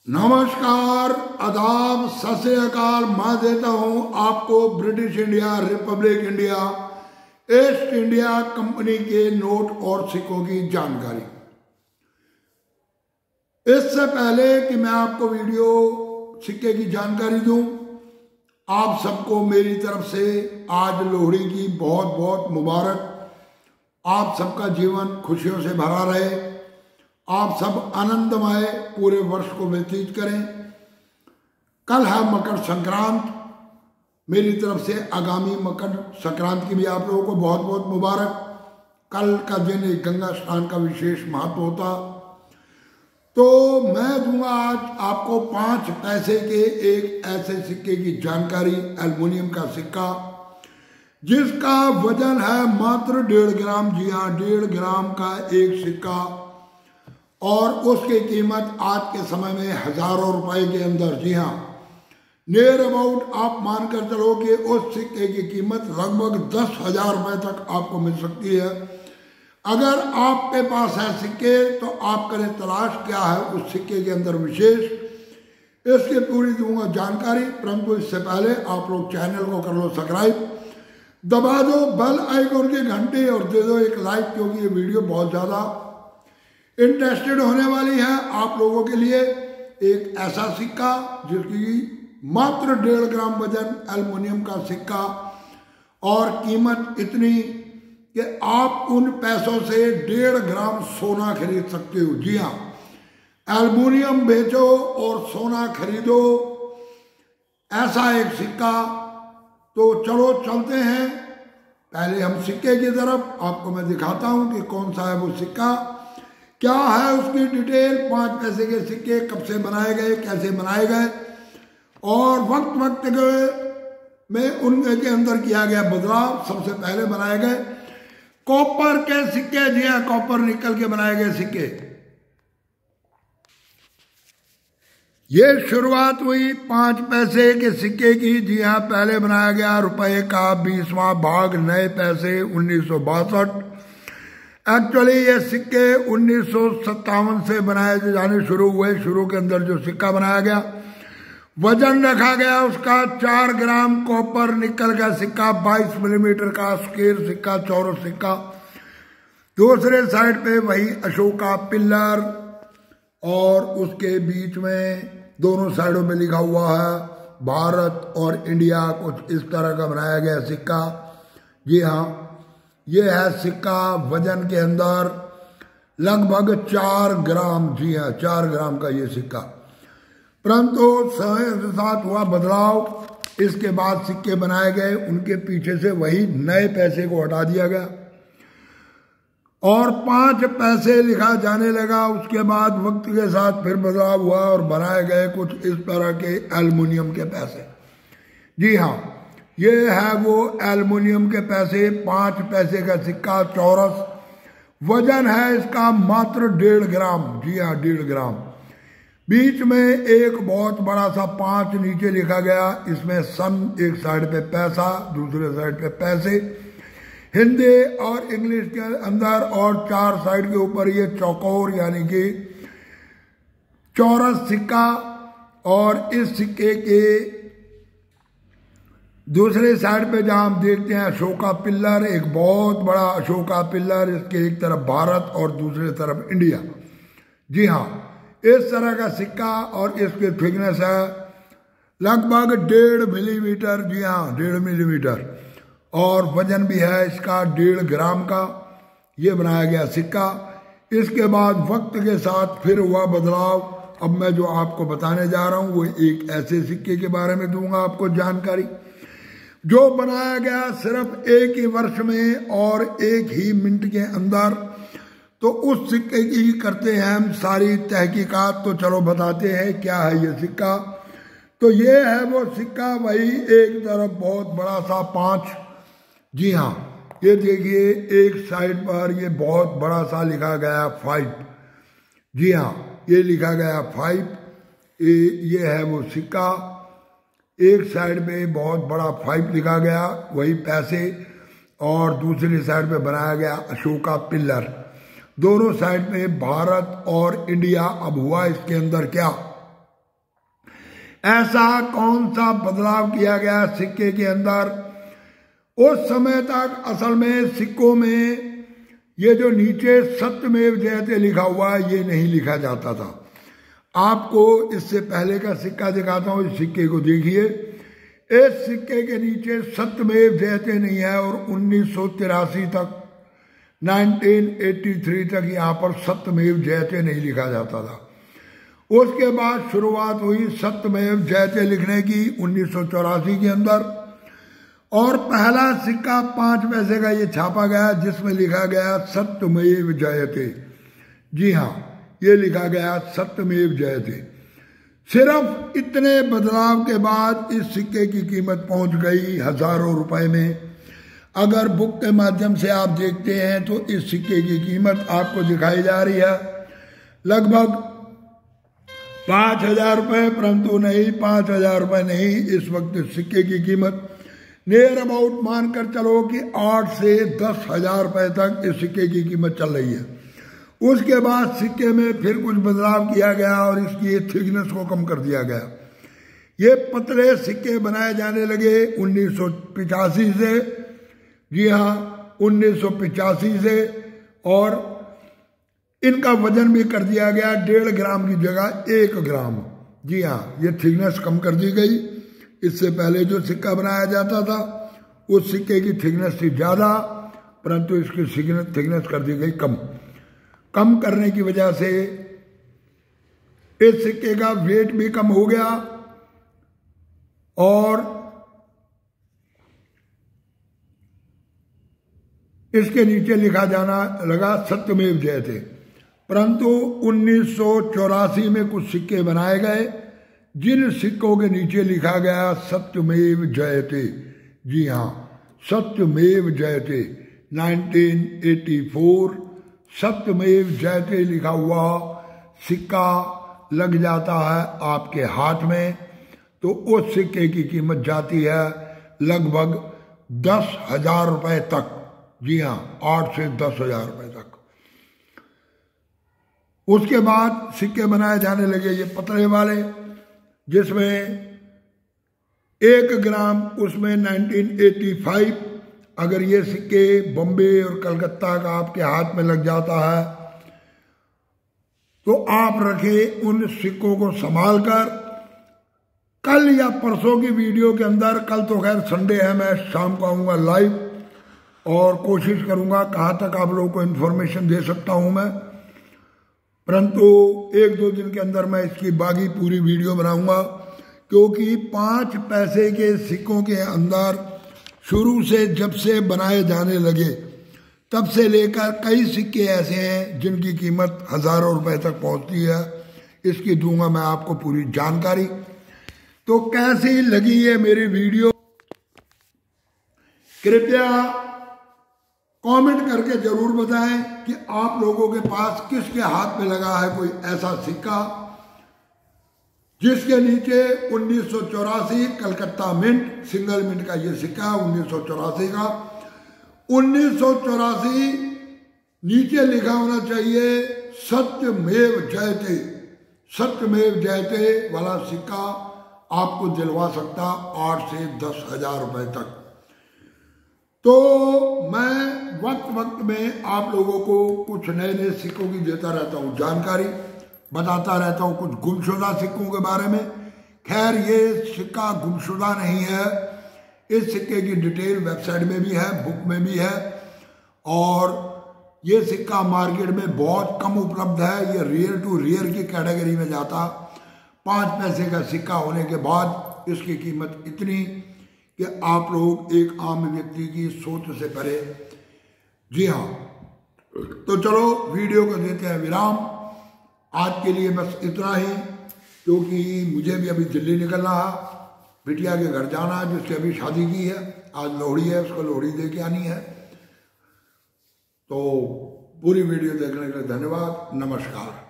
नमस्कार, आदाब, सत श्री अकाल। मैं देता हूं आपको British India, Republic India, east India company के नोट और सिक्कों की जानकारी। इससे पहले कि मैं आपको वीडियो सिक्के की जानकारी दूं, आप सबको मेरी तरफ से आज लोहड़ी की बहुत बहुत मुबारक। आप सबका जीवन खुशियों से भरा रहे, आप सब आनंदमय पूरे वर्ष को व्यतीत करें। कल है मकर संक्रांत, मेरी तरफ से आगामी मकर संक्रांत की भी आप लोगों को बहुत बहुत मुबारक। कल का दिन एक गंगा स्नान का विशेष महत्व होता। तो मैं दूंगा आज आपको 5 पैसे के एक ऐसे सिक्के की जानकारी, एल्युमिनियम का सिक्का जिसका वजन है मात्र 1.5 ग्राम। जी हाँ, 1.5 ग्राम का एक सिक्का, और उसकी कीमत आज के समय में हजारों रुपए के अंदर। जी हाँ, नियर अबाउट आप मानकर चलो कि उस सिक्के की कीमत लगभग 10,000 रुपए तक आपको मिल सकती है। अगर आपके पास है सिक्के तो आप करें तलाश क्या है उस सिक्के के अंदर विशेष, इसकी पूरी दूंगा जानकारी। परंतु इससे पहले आप लोग चैनल को कर लो सब्सक्राइब, दबा दो बेल आइकन की घंटी और दे दो एक लाइक, क्योंकि ये वीडियो बहुत ज्यादा इंटरेस्टेड होने वाली है आप लोगों के लिए। एक ऐसा सिक्का जिसकी मात्र 1.5 ग्राम वजन, एल्युमिनियम का सिक्का, और कीमत इतनी कि आप उन पैसों से 1.5 ग्राम सोना खरीद सकते हो। जी हाँ, एल्युमिनियम बेचो और सोना खरीदो, ऐसा एक सिक्का। तो चलो चलते हैं, पहले हम सिक्के की तरफ। आपको मैं दिखाता हूं कि कौन सा है वो सिक्का, क्या है उसकी डिटेल। 5 पैसे के सिक्के कब से बनाए गए, कैसे बनाए गए, और वक्त में उनके अंदर किया गया बदलाव। सबसे पहले बनाए गए कॉपर के सिक्के। जी हाँ, कॉपर निकल के बनाए गए सिक्के। ये शुरुआत हुई 5 पैसे के सिक्के की। जी हाँ, पहले बनाया गया रुपए का 20वां भाग, नए पैसे 1962। एक्चुअली ये सिक्के 1957 से बनाए जाने शुरू हुए। शुरू के अंदर जो सिक्का बनाया गया, वजन रखा गया उसका 4 ग्राम कॉपर निकल का सिक्का, 22 मिलीमीटर का स्क्वायर सिक्का, चौरस सिक्का। दूसरे साइड पे वही अशोका पिल्लर, और उसके बीच में दोनों साइडों में लिखा हुआ है भारत और इंडिया, कुछ इस तरह का बनाया गया सिक्का। जी हाँ, ये है सिक्का, वजन के अंदर लगभग 4 ग्राम। जी हाँ, 4 ग्राम का ये सिक्का। परंतु समय के साथ हुआ बदलाव, इसके बाद सिक्के बनाए गए, उनके पीछे से वही नए पैसे को हटा दिया गया और 5 पैसे लिखा जाने लगा। उसके बाद वक्त के साथ फिर बदलाव हुआ और बनाए गए कुछ इस तरह के एल्युमिनियम के पैसे। जी हाँ, ये है वो एल्युमिनियम के पैसे, 5 पैसे का सिक्का, चौरस। वजन है इसका मात्र 1.5 ग्राम। जी हाँ, 1.5 ग्राम। बीच में एक बहुत बड़ा सा 5 नीचे लिखा गया, इसमें सन एक साइड पे पैसा, दूसरे साइड पे पैसे, हिंदी और इंग्लिश के अंदर, और 4 साइड के ऊपर ये चौकोर यानी कि चौरस सिक्का। और इस सिक्के के दूसरे साइड पे जहां हम देखते हैं अशोका पिल्लर, एक बहुत बड़ा अशोका पिल्लर, इसके एक तरफ भारत और दूसरे तरफ इंडिया। जी हाँ, इस तरह का सिक्का, और इसकी थिकनेस है लगभग 1.5 मिलीमीटर। जी हाँ, 1.5 मिलीमीटर, और वजन भी है इसका 1.5 ग्राम का। ये बनाया गया सिक्का। इसके बाद वक्त के साथ फिर हुआ बदलाव। अब मैं जो आपको बताने जा रहा हूं वो एक ऐसे सिक्के के बारे में दूंगा आपको जानकारी, जो बनाया गया सिर्फ एक ही वर्ष में और एक ही मिनट के अंदर। तो उस सिक्के की करते हैं हम सारी तहकीकात। तो चलो बताते हैं क्या है ये सिक्का। तो ये है वो सिक्का, वही एक तरफ बहुत बड़ा सा 5। जी हाँ, ये देखिए एक साइड पर ये बहुत बड़ा सा लिखा गया 5। जी हाँ, ये लिखा गया 5। ये है वो सिक्का। एक साइड में बहुत बड़ा 5 लिखा गया, वही पैसे, और दूसरी साइड पे बनाया गया अशोका पिल्लर। दोनों साइड में भारत और इंडिया। अब हुआ इसके अंदर क्या, ऐसा कौन सा बदलाव किया गया सिक्के के अंदर? उस समय तक असल में सिक्कों में ये जो नीचे सत्यमेव जयते लिखा हुआ है ये नहीं लिखा जाता था। आपको इससे पहले का सिक्का दिखाता हूं, इस सिक्के को देखिए। इस सिक्के के नीचे सत्यमेव जयते नहीं है और 1983 तक 1983 तक यहाँ पर सत्यमेव जयते नहीं लिखा जाता था। उसके बाद शुरुआत हुई सत्यमेव जयते लिखने की 1984 के अंदर, और पहला सिक्का 5 पैसे का ये छापा गया जिसमें लिखा गया सत्यमेव जयते। जी हाँ, ये लिखा गया सत्यमेव जयते। सिर्फ इतने बदलाव के बाद इस सिक्के की कीमत पहुंच गई हजारों रुपए में। अगर बुक के माध्यम से आप देखते हैं तो इस सिक्के की कीमत आपको दिखाई जा रही है लगभग 5,000 रुपये, परंतु नहीं 5,000 रुपये नहीं। इस वक्त इस सिक्के की कीमत नियर अबाउट मानकर चलो कि 8 से 10,000 रुपये तक इस सिक्के की कीमत चल रही है। उसके बाद सिक्के में फिर कुछ बदलाव किया गया और इसकी थिकनेस को कम कर दिया गया। ये पतले सिक्के बनाए जाने लगे 1985 से। जी हाँ, 1985 से, और इनका वजन भी कर दिया गया 1.5 ग्राम की जगह 1 ग्राम। जी हाँ, ये थिकनेस कम कर दी गई। इससे पहले जो सिक्का बनाया जाता था उस सिक्के की थिकनेस थी ज़्यादा, परंतु इसकी थिकनेस कर दी गई कम। कम करने की वजह से इस सिक्के का वेट भी कम हो गया और इसके नीचे लिखा जाना लगा सत्यमेव जयते। परंतु 1984 में कुछ सिक्के बनाए गए जिन सिक्कों के नीचे लिखा गया सत्यमेव जयते। जी हाँ, सत्यमेव जयते। 1984 सत्यमेव जयते लिखा हुआ सिक्का लग जाता है आपके हाथ में तो उस सिक्के की कीमत जाती है लगभग 10,000 रुपये तक। जी हाँ, 8 से 10,000 रुपये तक। उसके बाद सिक्के बनाए जाने लगे ये पतले वाले जिसमें 1 ग्राम, उसमें 1985। अगर ये सिक्के बॉम्बे और कलकत्ता का आपके हाथ में लग जाता है तो आप रखें उन सिक्कों को संभाल कर। कल या परसों की वीडियो के अंदर, कल तो खैर संडे है, मैं शाम को आऊँगा लाइव और कोशिश करूँगा कहाँ तक आप लोगों को इन्फॉर्मेशन दे सकता हूँ मैं, परंतु 1-2 दिन के अंदर मैं इसकी बाकी पूरी वीडियो बनाऊँगा। क्योंकि 5 पैसे के सिक्कों के अंदर शुरू से जब से बनाए जाने लगे तब से लेकर कई सिक्के ऐसे हैं जिनकी कीमत हजारों रुपए तक पहुंचती है। इसकी दूंगा मैं आपको पूरी जानकारी। तो कैसी लगी ये मेरी वीडियो, कृपया कमेंट करके जरूर बताएं कि आप लोगों के पास किसके हाथ में लगा है कोई ऐसा सिक्का जिसके नीचे 1984 कलकत्ता मिंट, सिंगल मिंट का ये सिक्का 1984 का। 1984 नीचे लिखा होना चाहिए सत्यमेव जयते। सत्यमेव जयते वाला सिक्का आपको दिलवा सकता 8 से 10,000 रुपए तक। तो मैं वक्त में आप लोगों को कुछ नए सिक्कों की देता रहता हूँ जानकारी, बताता रहता हूँ कुछ गुमशुदा सिक्कों के बारे में। खैर ये सिक्का गुमशुदा नहीं है, इस सिक्के की डिटेल वेबसाइट में भी है, बुक में भी है, और ये सिक्का मार्केट में बहुत कम उपलब्ध है। ये रेयर टू रेयर की कैटेगरी में जाता। 5 पैसे का सिक्का होने के बाद इसकी कीमत इतनी कि आप लोग एक आम व्यक्ति की सोच से परे। जी हाँ, तो चलो वीडियो को देते हैं विराम। आज के लिए बस इतना ही, क्योंकि मुझे भी अभी दिल्ली निकलना है, बिटिया के घर जाना है जिसकी अभी शादी की है। आज लोहड़ी है, उसको लोहड़ी दे के आनी है। तो पूरी वीडियो देखने के लिए धन्यवाद, नमस्कार।